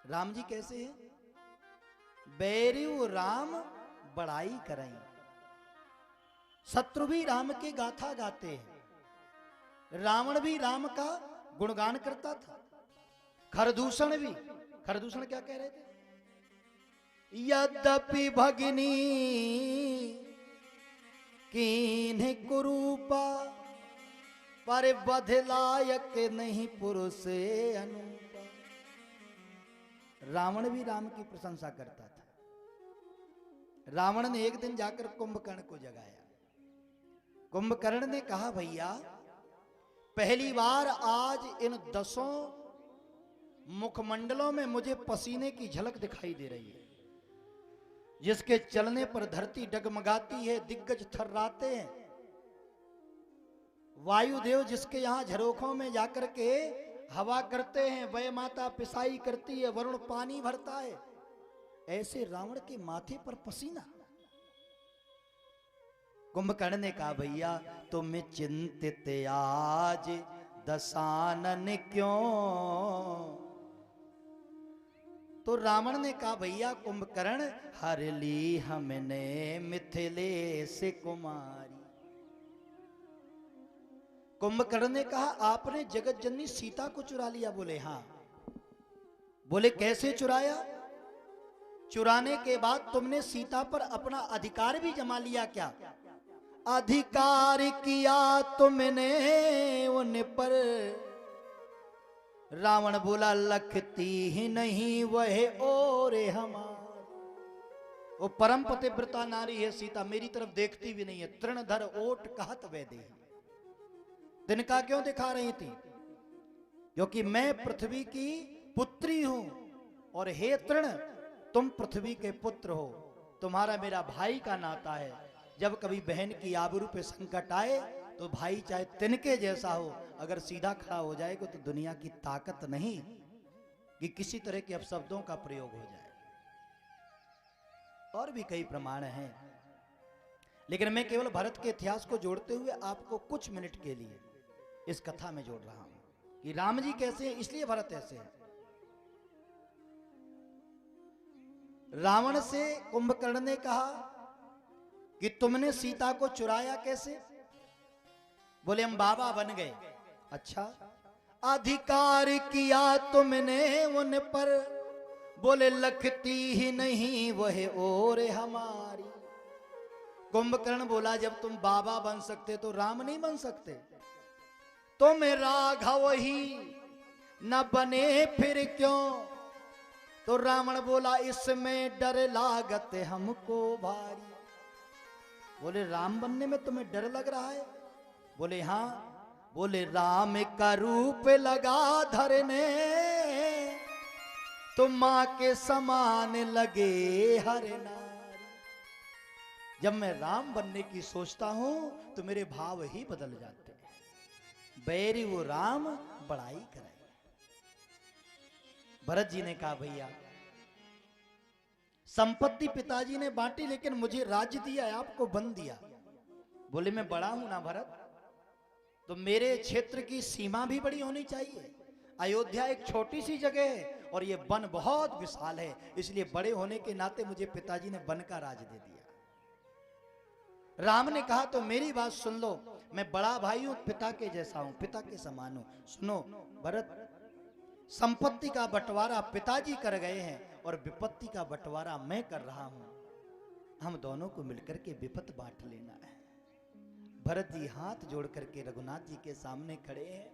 राम जी कैसे हैं? बैरियू राम बड़ाई करें, शत्रु भी राम के गाथा गाते हैं, रावण भी राम का गुणगान करता था, खरदूषण भी। खरदूषण क्या कह रहे थे? यद्यपि भगिनी कीन्ह कुरूपा, पर बधलायक नहीं पुरुष अनुपा। रावण भी राम की प्रशंसा करता था। रावण ने एक दिन जाकर कुंभकर्ण को जगाया। कुंभकर्ण ने कहा, भैया पहली बार आज इन 10 मुखमंडलों में मुझे पसीने की झलक दिखाई दे रही है, जिसके चलने पर धरती डगमगाती है, दिग्गज थर्राते हैं। वायुदेव जिसके यहां झरोखों में जाकर के हवा करते हैं, वह माता पिसाई करती है, वरुण पानी भरता है, ऐसे रावण के माथे पर पसीना। कुंभकर्ण ने कहा, भैया तुम चिंतित आज दशानन क्यों? तो रावण ने कहा, भैया कुंभकर्ण हर ली हमने मिथिलेश कुमारी। कुंभकर्ण ने कहा, आपने जगत जननी सीता को चुरा लिया? बोले हाँ। बोले कैसे चुराया? चुराने के बाद तुमने सीता पर अपना अधिकार भी जमा लिया क्या? अधिकार किया तुमने उन पर। रावण बोला, लखती ही नहीं वह और हमार। वो परम पतिव्रता नारी है सीता, मेरी तरफ देखती भी नहीं है। तृणधर ओट कहत वह दे। तिनका क्यों दिखा रही थी? क्योंकि मैं पृथ्वी की पुत्री हूं, और हे तृण तुम पृथ्वी के पुत्र हो, तुम्हारा मेरा भाई का नाता है। जब कभी बहन की आबरू पे संकट आए तो भाई चाहे तिनके जैसा हो, अगर सीधा खड़ा हो जाएगा तो दुनिया की ताकत नहीं कि किसी तरह के अपशब्दों का प्रयोग हो जाए। और भी कई प्रमाण हैं, लेकिन मैं केवल भरत के इतिहास को जोड़ते हुए आपको कुछ मिनट के लिए इस कथा में जोड़ रहा हूं कि राम जी कैसे हैं, इसलिए भरत ऐसे है। रावण से कुंभकर्ण ने कहा कि तुमने सीता को चुराया कैसे? बोले हम बाबा बन गए। अच्छा, अधिकार किया तुमने उन पर। बोले लखती ही नहीं वह और हमारी। कुंभकर्ण बोला, जब तुम बाबा बन सकते तो राम नहीं बन सकते? तुम राघव ही न बने फिर क्यों? तो रावण बोला, इसमें डर लागत हमको भारी। बोले राम बनने में तुम्हें डर लग रहा है? बोले हाँ। बोले राम का रूप लगा धरने, तो मां के समान लगे हर नारी। जब मैं राम बनने की सोचता हूं तो मेरे भाव ही बदल जाते हैं। बैरी वो राम बड़ाई करे। भरत जी ने कहा, भैया संपत्ति पिताजी ने बांटी, लेकिन मुझे राज्य दिया, आपको वन दिया। बोले मैं बड़ा हूं ना भरत, तो मेरे क्षेत्र की सीमा भी बड़ी होनी चाहिए। अयोध्या एक छोटी सी जगह है और ये वन बहुत विशाल है, इसलिए बड़े होने के नाते मुझे पिताजी ने वन का राज दे दिया। राम ने कहा, तो मेरी बात सुन लो, मैं बड़ा भाई हूं, पिता के जैसा हूं, पिता के समान हूं। सुनो भरत, संपत्ति का बंटवारा पिताजी कर गए हैं और विपत्ति का बंटवारा मैं कर रहा हूं। हम दोनों को मिलकर के विपत्ति बांट लेना है। भरत जी हाथ जोड़ करके रघुनाथ जी के सामने खड़े हैं।